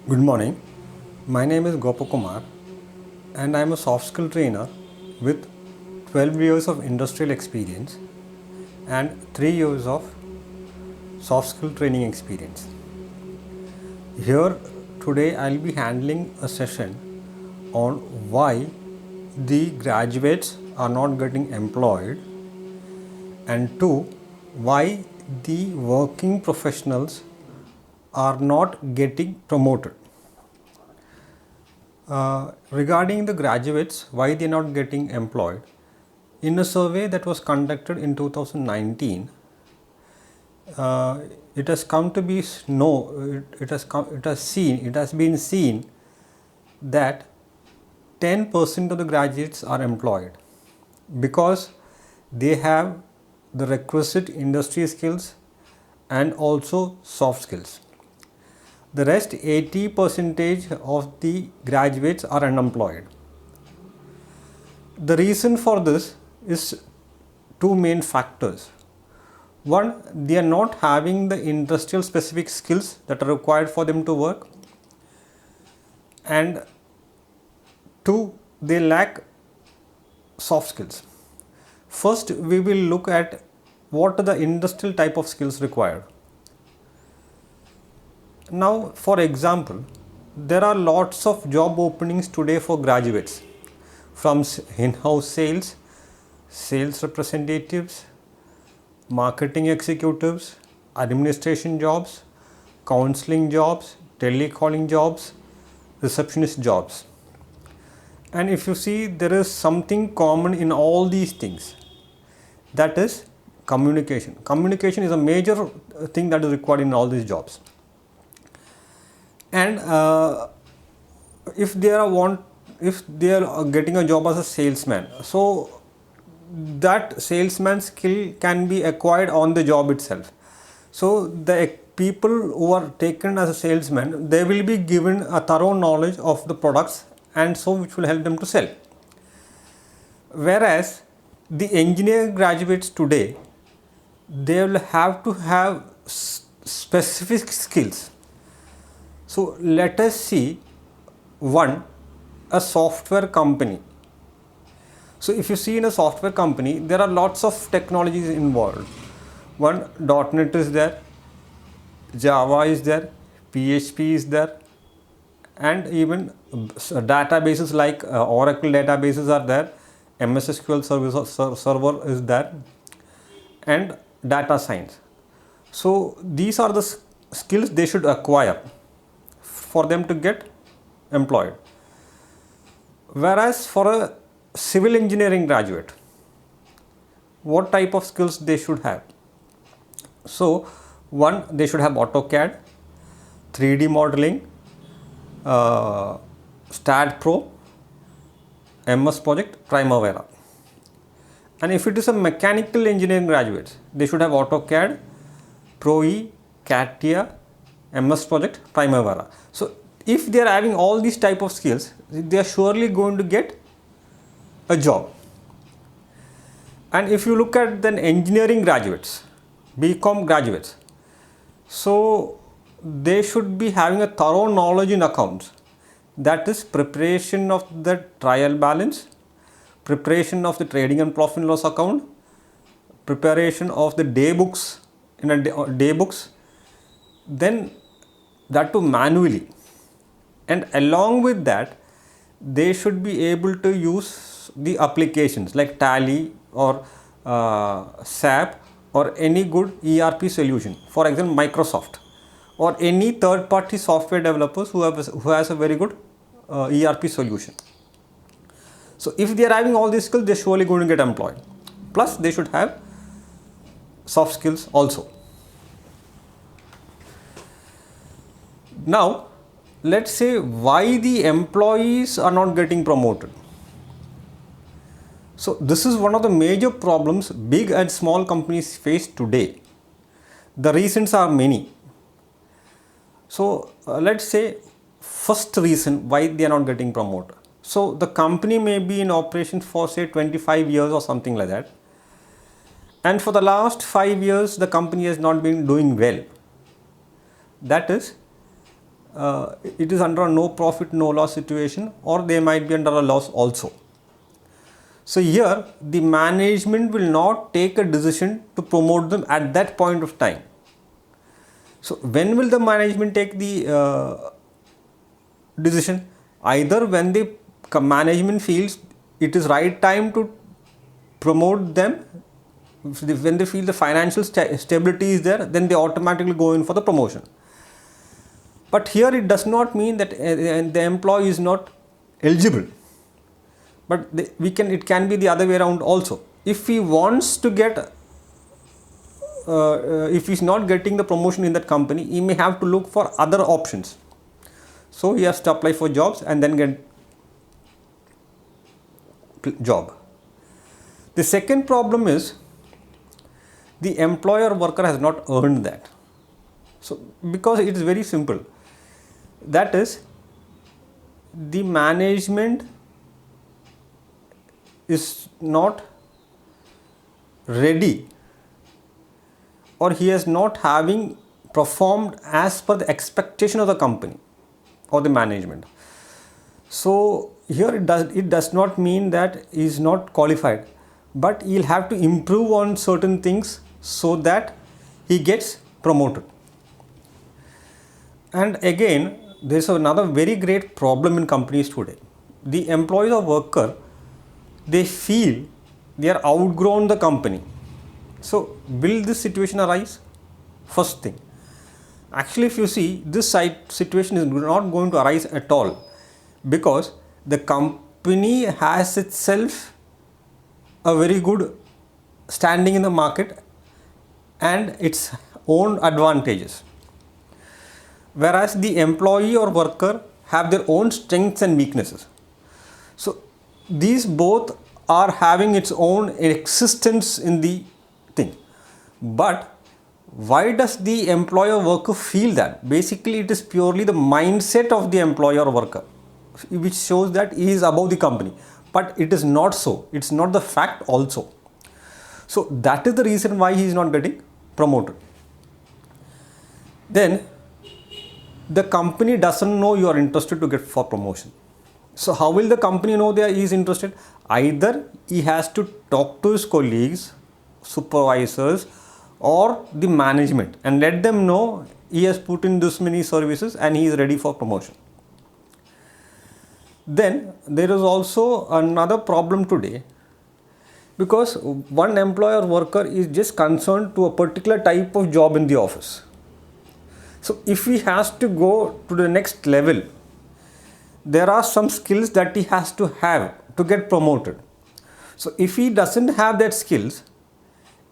Good morning. My name is Gopakumar and I am a soft skill trainer with 12 years of industrial experience and 3 years of soft skill training experience. Here today I'll be handling a session on why the graduates are not getting employed and two, why the working professionals are not getting promoted. Regarding the graduates, why they are not getting employed, in a survey that was conducted in 2019, it has come to be it has been seen that 10% of the graduates are employed because they have the requisite industry skills and also soft skills. The rest 80% of the graduates are unemployed. The reason for this is two main factors. One, they are not having the industrial specific skills that are required for them to work, and two, they lack soft skills. First, we will look at what are the industrial type of skills required. Now, for example, there are lots of job openings today for graduates, from in-house sales, sales representatives, marketing executives, administration jobs, counseling jobs, telecalling jobs, receptionist jobs. And if you see, there is something common in all these things, that is communication. Communication is a major thing that is required in all these jobs. And if they are getting a job as a salesman, so that salesman skill can be acquired on the job itself. So the people who are taken as a salesman, they will be given a thorough knowledge of the products, and so which will help them to sell. Whereas the engineering graduates today, they will have to have specific skills. So let us see one, a software company. So if you see in a software company, there are lots of technologies involved. One, .NET is there, Java is there, PHP is there, and even databases like Oracle databases are there, MS SQL server is there, and data science. So these are the skills they should acquire for them to get employed. Whereas for a civil engineering graduate, what type of skills they should have? So one, they should have AutoCAD, 3D modeling, StatPro, MS Project, Primavera. And if it is a mechanical engineering graduate, they should have AutoCAD, Pro-E, CATIA, MS Project, Primavera. So if they are having all these type of skills, they are surely going to get a job. And if you look at then engineering graduates, BCom graduates, so they should be having a thorough knowledge in accounts. That is preparation of the trial balance, preparation of the trading and profit and loss account, preparation of the day books in a day books, then that too manually. And along with that, they should be able to use the applications like Tally or SAP or any good ERP solution, for example Microsoft, or any third party software developers who has a very good ERP solution. So if they are having all these skills, they are surely going to get employed. Plus they should have soft skills also. Now let's say why the employees are not getting promoted. So this is one of the major problems big and small companies face today. The reasons are many. So let's say first reason why they are not getting promoted. So the company may be in operation for say 25 years or something like that, and for the last 5 years the company has not been doing well. That is, it is under a no profit, no loss situation, or they might be under a loss also. So here the management will not take a decision to promote them at that point of time. So when will the management take the decision? Either when the management feels it is right time to promote them, when they feel the financial stability is there, then they automatically go in for the promotion. But here it does not mean that the employee is not eligible, but it can be the other way around also. If he wants to get if he is not getting the promotion in that company, he may have to look for other options. So he has to apply for jobs and then get job. The second problem is the employer worker has not earned that. So because it is very simple, that is, the management is not ready, or he is not having performed as per the expectation of the company or the management. So here it does not mean that he is not qualified, but he'll have to improve on certain things so that he gets promoted. And again, there is another very great problem in companies today. The employees or worker, they feel they are outgrown the company. So will this situation arise? First thing, actually if you see, this situation is not going to arise at all, because the company has itself a very good standing in the market and its own advantages, whereas the employee or worker have their own strengths and weaknesses. So these both are having its own existence in the thing. But why does the employer worker feel that? Basically it is purely the mindset of the employer or worker which shows that he is above the company, but it is not so. It's not the fact also. So that is the reason why he is not getting promoted. Then the company doesn't know you are interested to get for promotion. So how will the company know that he is interested? Either he has to talk to his colleagues, supervisors, or the management and let them know he has put in this many services and he is ready for promotion. Then there is also another problem today, because one employer worker is just concerned to a particular type of job in the office. So if he has to go to the next level, there are some skills that he has to have to get promoted. So if he doesn't have that skills,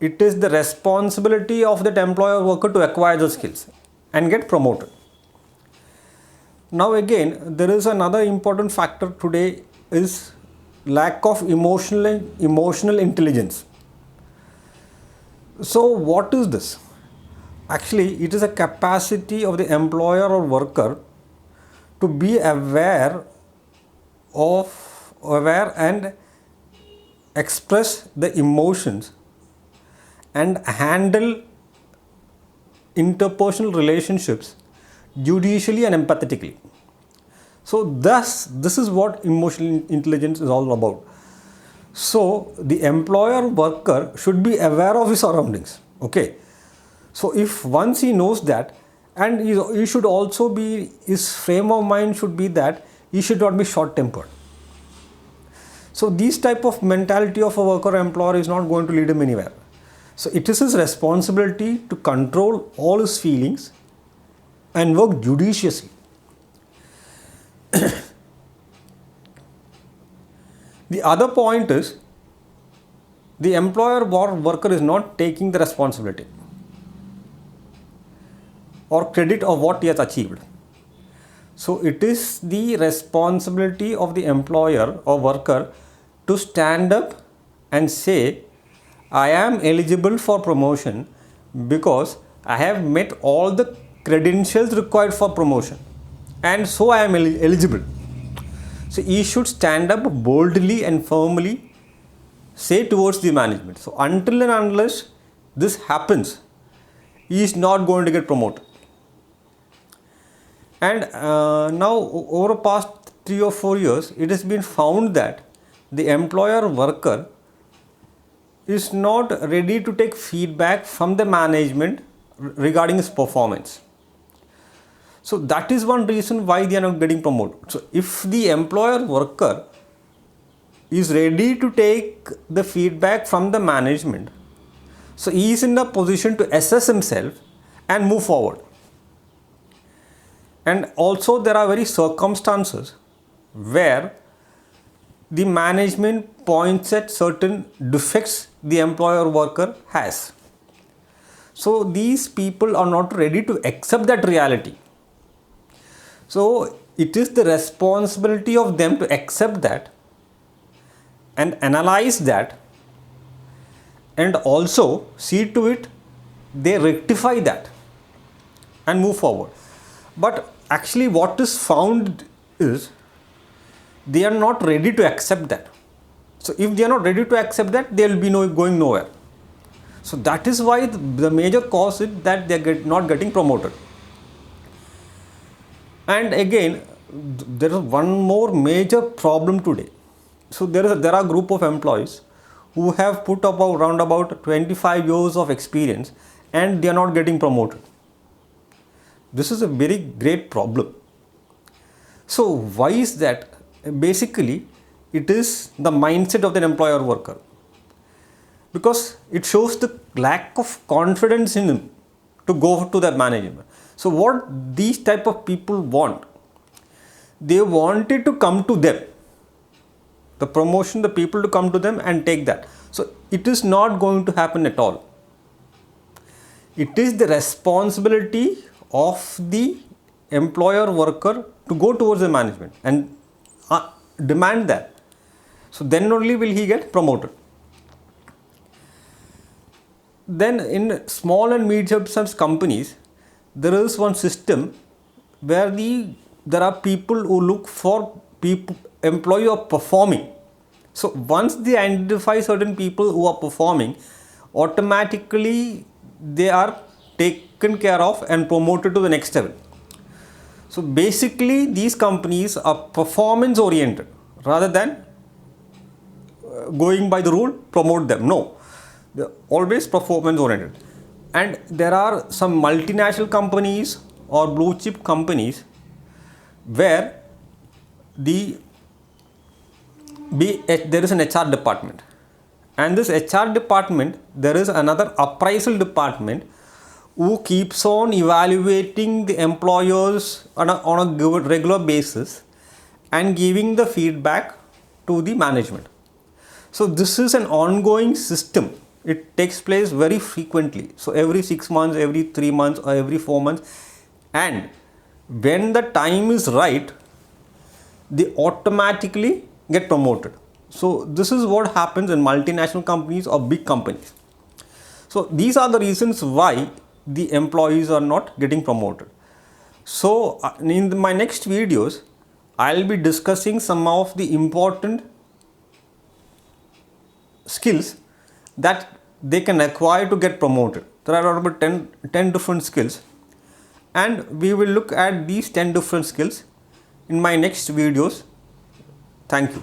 it is the responsibility of that employer worker to acquire the skills and get promoted. Now again, there is another important factor today is lack of emotional intelligence. So what is this? Actually, it is a capacity of the employer or worker to be aware and express the emotions and handle interpersonal relationships judicially and empathetically. So this is what emotional intelligence is all about. So the employer worker should be aware of his surroundings. Okay. So if once he knows that, and he should also be, his frame of mind should be that he should not be short tempered. So this type of mentality of a worker or employer is not going to lead him anywhere. So it is his responsibility to control all his feelings and work judiciously. The other point is, the employer or worker is not taking the responsibility or credit of what he has achieved. So it is the responsibility of the employer or worker to stand up and say, I am eligible for promotion because I have met all the credentials required for promotion, and so I am eligible. So he should stand up boldly and firmly say towards the management. So until and unless this happens, he is not going to get promoted. And now over the past 3 or 4 years, it has been found that the employer worker is not ready to take feedback from the management regarding his performance. So that is one reason why they are not getting promoted. So if the employer worker is ready to take the feedback from the management, so he is in a position to assess himself and move forward. And also there are very circumstances where the management points at certain defects the employer worker has. So these people are not ready to accept that reality. So it is the responsibility of them to accept that and analyze that, and also see to it they rectify that and move forward. But actually what is found is they are not ready to accept that. So if they are not ready to accept that, they will be going nowhere. So that is why the major cause is that they are not getting promoted. And again, there is one more major problem today. So there are a group of employees who have put up around about 25 years of experience and they are not getting promoted. This is a very great problem. So why is that? Basically, it is the mindset of the employer worker, because it shows the lack of confidence in him to go to the management. So what these type of people want, they want it to come to them, the promotion, the people to come to them and take that. So it is not going to happen at all. It is the responsibility of the employer worker to go towards the management and demand that. So then only will he get promoted. Then in small and medium-sized companies, there is one system where there are people who look for employee who are performing. So once they identify certain people who are performing, automatically they are taken care of and promoted to the next level. So basically these companies are performance oriented rather than going by the rule, promote them. No, they're always performance oriented. And there are some multinational companies or blue chip companies where there is an HR department, and this HR department, there is another appraisal department who keeps on evaluating the employers on a regular basis and giving the feedback to the management. So this is an ongoing system. It takes place very frequently. So every 6 months, every 3 months or every 4 months, and when the time is right, they automatically get promoted. So this is what happens in multinational companies or big companies. So these are the reasons why the employees are not getting promoted. So in my next videos, I'll be discussing some of the important skills that they can acquire to get promoted. There are about 10 different skills, and we will look at these 10 different skills in my next videos. Thank you.